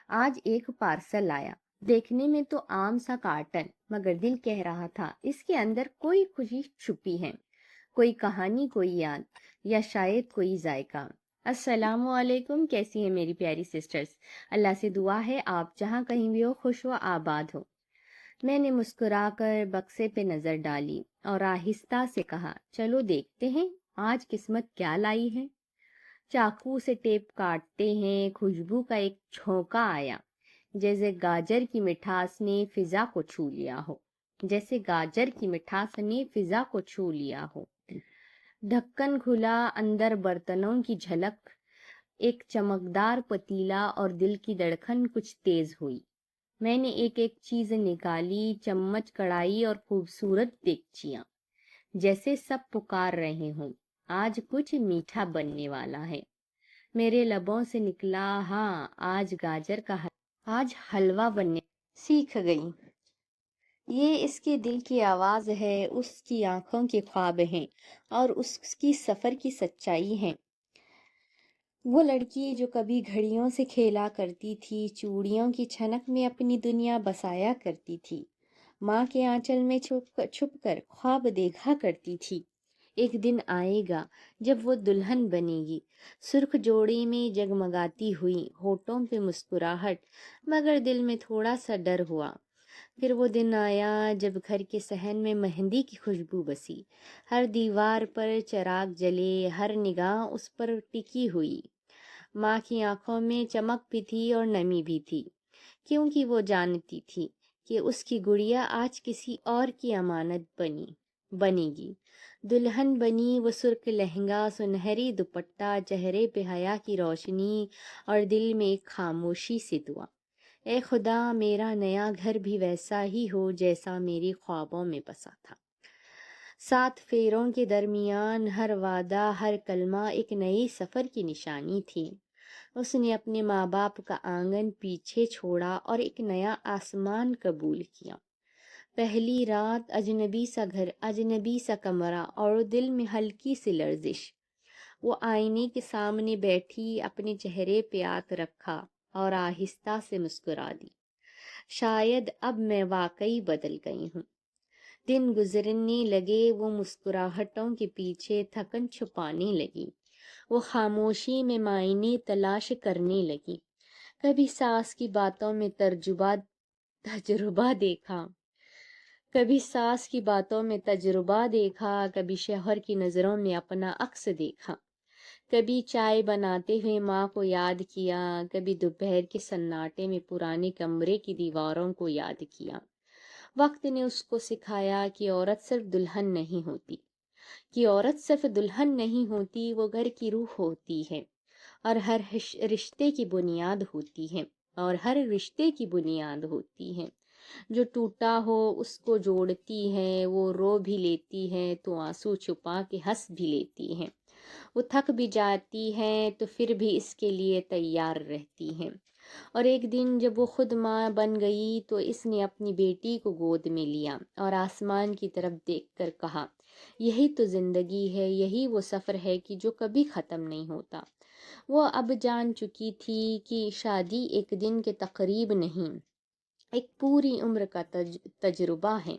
آج ایک پارسل آیا، دیکھنے میں تو عام سا کارٹن، مگر دل کہہ رہا تھا اس کے اندر کوئی خوشی چھپی ہے، کوئی کہانی، کوئی یاد، یا شاید کوئی ذائقہ۔ السلام علیکم، کیسی ہیں میری پیاری سسٹرز؟ اللہ سے دعا ہے آپ جہاں کہیں بھی ہو خوش و آباد ہو۔ میں نے مسکرا کر بکسے پہ نظر ڈالی اور آہستہ سے کہا، چلو دیکھتے ہیں آج قسمت کیا لائی ہے۔ چاقو سے ٹیپ کاٹتے ہیں، خوشبو کا ایک جھونکا آیا، جیسے گاجر کی مٹھاس نے فضا کو چھو لیا ہو، جیسے گاجر کی مٹھاس نے فضا کو چھو لیا ہو۔ ڈھکن کھلا، اندر برتنوں کی جھلک، ایک چمکدار پتیلا، اور دل کی دھڑکن کچھ تیز ہوئی۔ میں نے ایک ایک چیز نکالی، چمچ، کڑھائی اور خوبصورت دیگچیاں، جیسے سب پکار رہے ہوں آج کچھ میٹھا بننے والا ہے۔ میرے لبوں سے نکلا، ہاں آج گاجر کا آج حلوہ بننے سیکھ گئی۔ یہ اس کے دل کی آواز ہے، اس کی آنکھوں کے خواب ہیں، اور اس کی سفر کی سچائی ہیں۔ وہ لڑکی جو کبھی گھڑیوں سے کھیلا کرتی تھی، چوڑیوں کی چھنک میں اپنی دنیا بسایا کرتی تھی، ماں کے آنچل میں چھپ کر خواب دیکھا کرتی تھی۔ ایک دن آئے گا جب وہ دلہن بنے گی، سرخ جوڑی میں جگمگاتی ہوئی، ہونٹوں پہ مسکراہٹ، مگر دل میں تھوڑا سا ڈر ہوا۔ پھر وہ دن آیا جب گھر کے صحن میں مہندی کی خوشبو بسی، ہر دیوار پر چراغ جلے، ہر نگاہ اس پر ٹکی ہوئی۔ ماں کی آنکھوں میں چمک بھی تھی اور نمی بھی تھی، کیونکہ وہ جانتی تھی کہ اس کی گڑیا آج کسی اور کی امانت بنے گی۔ دلہن بنی، وہ سرخ لہنگا، سنہری دوپٹہ، چہرے پہ حیا کی روشنی، اور دل میں ایک خاموشی سی دعا، اے خدا میرا نیا گھر بھی ویسا ہی ہو جیسا میری خوابوں میں بسا تھا۔ 7 پھیروں کے درمیان ہر وعدہ، ہر کلمہ ایک نئی سفر کی نشانی تھی۔ اس نے اپنے ماں باپ کا آنگن پیچھے چھوڑا اور ایک نیا آسمان قبول کیا۔ پہلی رات، اجنبی سا گھر، اجنبی سا کمرہ، اور دل میں ہلکی سی لرزش۔ وہ آئینے کے سامنے بیٹھی، اپنے چہرے پہ ہاتھ رکھا اور آہستہ سے مسکرا دی، شاید اب میں واقعی بدل گئی ہوں۔ دن گزرنے لگے، وہ مسکراہٹوں کے پیچھے تھکن چھپانے لگی، وہ خاموشی میں معنی تلاش کرنے لگی۔ کبھی ساس کی باتوں میں تجربہ دیکھا، کبھی شوہر کی نظروں میں اپنا عکس دیکھا، کبھی چائے بناتے ہوئے ماں کو یاد کیا، کبھی دوپہر کے سناٹے میں پرانے کمرے کی دیواروں کو یاد کیا۔ وقت نے اس کو سکھایا کہ عورت صرف دلہن نہیں ہوتی، وہ گھر کی روح ہوتی ہے، اور ہر رشتے کی بنیاد ہوتی ہے، جو ٹوٹا ہو اس کو جوڑتی ہے، وہ رو بھی لیتی ہے تو آنسو چھپا کے ہنس بھی لیتی ہے، وہ تھک بھی جاتی ہے تو پھر بھی اس کے لیے تیار رہتی ہے۔ اور ایک دن جب وہ خود ماں بن گئی تو اس نے اپنی بیٹی کو گود میں لیا اور آسمان کی طرف دیکھ کر کہا، یہی تو زندگی ہے، یہی وہ سفر ہے کہ جو کبھی ختم نہیں ہوتا۔ وہ اب جان چکی تھی کہ شادی ایک دن کے تقریب نہیں، ایک پوری عمر کا تجربہ ہے،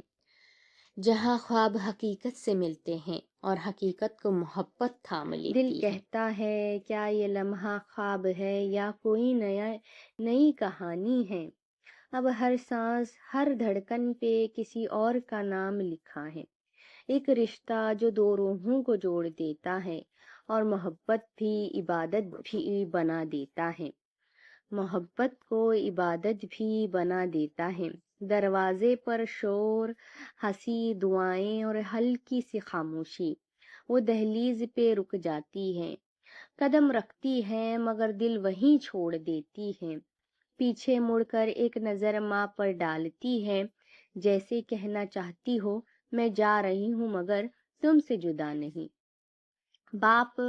جہاں خواب حقیقت سے ملتے ہیں اور حقیقت کو محبت تھام لیتی ہے۔ دل کہتا ہے کیا یہ لمحہ خواب ہے یا کوئی نئی کہانی ہے؟ اب ہر سانس، ہر دھڑکن پہ کسی اور کا نام لکھا ہے، ایک رشتہ جو 2 روحوں کو جوڑ دیتا ہے اور محبت کو عبادت بھی بنا دیتا ہے۔ دروازے پر شور، ہنسی، دعائیں اور ہلکی سی خاموشی، وہ دہلیز پہ رک جاتی ہے، قدم رکھتی ہے مگر دل وہیں چھوڑ دیتی ہے، پیچھے مڑ کر ایک نظر ماں پر ڈالتی ہے، جیسے کہنا چاہتی ہو میں جا رہی ہوں مگر تم سے جدا نہیں۔ باپ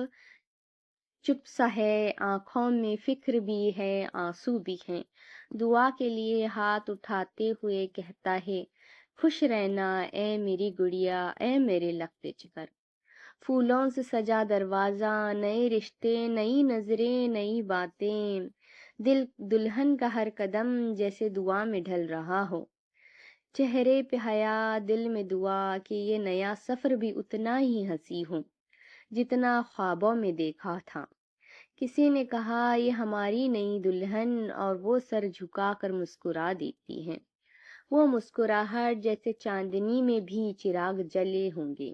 چپ سا ہے، آنکھوں میں فکر بھی ہے، آنسو بھی ہیں، دعا کے لیے ہاتھ اٹھاتے ہوئے کہتا ہے، خوش رہنا اے میری گڑیا، اے میرے لخت جگر۔ پھولوں سے سجا دروازہ، نئے رشتے، نئی نظریں، نئی باتیں، دل دلہن کا ہر قدم جیسے دعا میں ڈھل رہا ہو، چہرے پہ حیا دل میں دعا کہ یہ نیا سفر بھی اتنا ہی ہنسی ہو جتنا خوابوں میں دیکھا تھا۔ کسی نے کہا یہ ہماری نئی دلہن، اور وہ سر جھکا کر مسکرا دیتی ہے، وہ مسکراہٹ جیسے چاندنی میں بھی چراغ جلے ہوں گے۔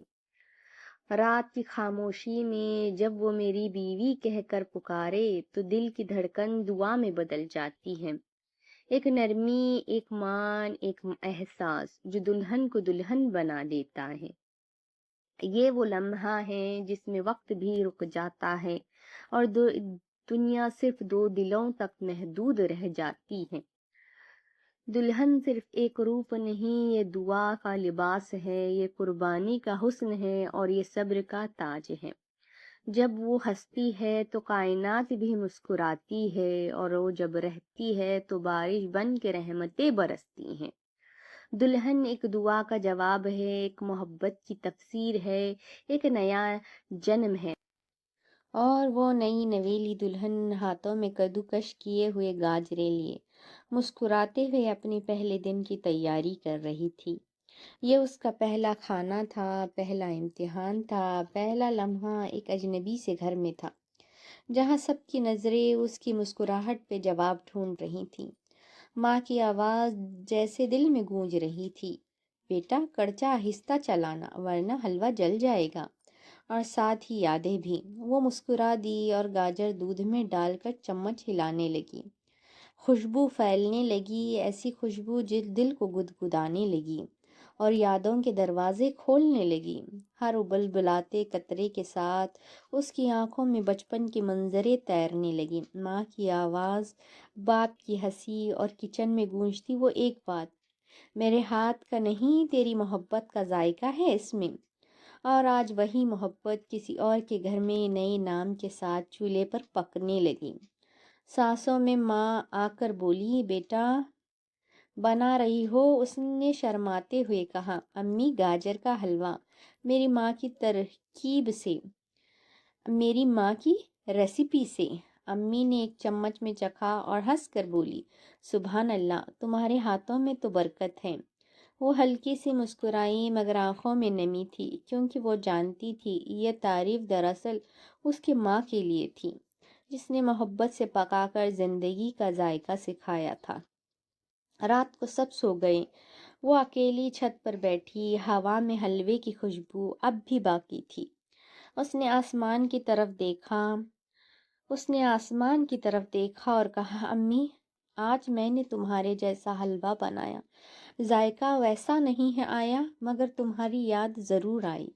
رات کی خاموشی میں جب وہ میری بیوی کہہ کر پکارے تو دل کی دھڑکن دعا میں بدل جاتی ہے، ایک نرمی، ایک مان، ایک احساس جو دلہن کو دلہن بنا دیتا ہے۔ یہ وہ لمحہ ہے جس میں وقت بھی رک جاتا ہے اور دنیا صرف دو دلوں تک محدود رہ جاتی ہے۔ دلہن صرف ایک روپ نہیں، یہ دعا کا لباس ہے، یہ قربانی کا حسن ہے، اور یہ صبر کا تاج ہے۔ جب وہ ہنستی ہے تو کائنات بھی مسکراتی ہے، اور وہ جب رہتی ہے تو بارش بن کے رحمتیں برستی ہیں۔ دلہن ایک دعا کا جواب ہے، ایک محبت کی تفسیر ہے، ایک نیا جنم ہے۔ اور وہ نئی نویلی دلہن ہاتھوں میں کدوکش کیے ہوئے گاجرے لیے مسکراتے ہوئے اپنی پہلے دن کی تیاری کر رہی تھی۔ یہ اس کا پہلا کھانا تھا، پہلا امتحان تھا، پہلا لمحہ ایک اجنبی سے گھر میں تھا، جہاں سب کی نظریں اس کی مسکراہٹ پہ جواب ڈھونڈ رہی تھیں۔ ماں کی آواز جیسے دل میں گونج رہی تھی، بیٹا کڑچا آہستہ چلانا ورنہ حلوہ جل جائے گا، اور ساتھ ہی یادیں بھی۔ وہ مسکرا دی اور گاجر دودھ میں ڈال کر چمچ ہلانے لگی۔ خوشبو پھیلنے لگی، ایسی خوشبو جو دل کو گدگدانے لگی اور یادوں کے دروازے کھولنے لگی۔ ہر ابلبلاتے قطرے کے ساتھ اس کی آنکھوں میں بچپن کی منظریں تیرنے لگی، ماں کی آواز، باپ کی ہنسی، اور کچن میں گونجتی وہ ایک بات، میرے ہاتھ کا نہیں تیری محبت کا ذائقہ ہے اس میں۔ اور آج وہی محبت کسی اور کے گھر میں نئے نام کے ساتھ چولہے پر پکنے لگی۔ سانسوں میں ماں آ کر بولی، بیٹا بنا رہی ہو؟ اس نے شرماتے ہوئے کہا، امی گاجر کا حلوہ میری ماں کی ترکیب سے، میری ماں کی ریسیپی سے۔ امی نے ایک چمچ میں چکھا اور ہنس کر بولی، سبحان اللہ، تمہارے ہاتھوں میں تو برکت ہے۔ وہ ہلکی سی مسکرائی مگر آنکھوں میں نمی تھی، کیونکہ وہ جانتی تھی یہ تعریف دراصل اس کی ماں کے لیے تھی، جس نے محبت سے پکا کر زندگی کا ذائقہ سکھایا تھا۔ رات کو سب سو گئے، وہ اکیلی چھت پر بیٹھی، ہوا میں حلوے کی خوشبو اب بھی باقی تھی۔ اس نے آسمان کی طرف دیکھا اور کہا، امی آج میں نے تمہارے جیسا حلوہ بنایا، ذائقہ ویسا نہیں ہے آیا، مگر تمہاری یاد ضرور آئی۔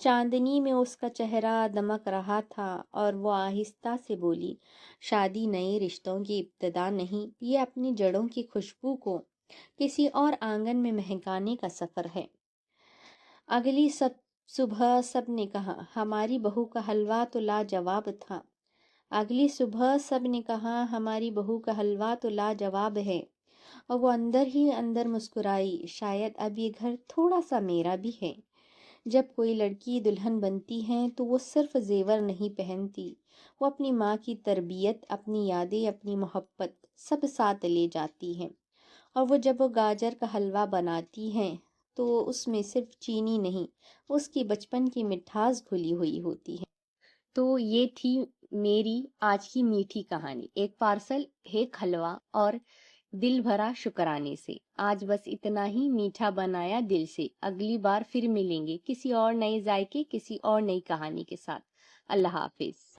چاندنی میں اس کا چہرہ دمک رہا تھا اور وہ آہستہ سے بولی، شادی نئے رشتوں کی ابتدا نہیں، یہ اپنی جڑوں کی خوشبو کو کسی اور آنگن میں مہکانے کا سفر ہے۔ اگلی صبح سب نے کہا، ہماری بہو کا حلوہ تو لاجواب تھا۔ اگلی صبح سب نے کہا، ہماری بہو کا حلوہ تو لاجواب ہے، اور وہ اندر ہی اندر مسکرائی، شاید اب یہ گھر تھوڑا سا میرا بھی ہے۔ جب کوئی لڑکی دلہن بنتی ہے تو وہ صرف زیور نہیں پہنتی، وہ اپنی ماں کی تربیت، اپنی یادیں، اپنی محبت سب ساتھ لے جاتی ہے۔ اور وہ جب وہ گاجر کا حلوہ بناتی ہیں تو اس میں صرف چینی نہیں، اس کی بچپن کی مٹھاس گھلی ہوئی ہوتی ہے۔ تو یہ تھی میری آج کی میٹھی کہانی، ایک پارسل، ایک حلوہ اور دل بھرا شکرانے سے۔ آج بس اتنا ہی، میٹھا بنایا دل سے۔ اگلی بار پھر ملیں گے کسی اور نئے ذائقے، کسی اور نئی کہانی کے ساتھ۔ اللہ حافظ۔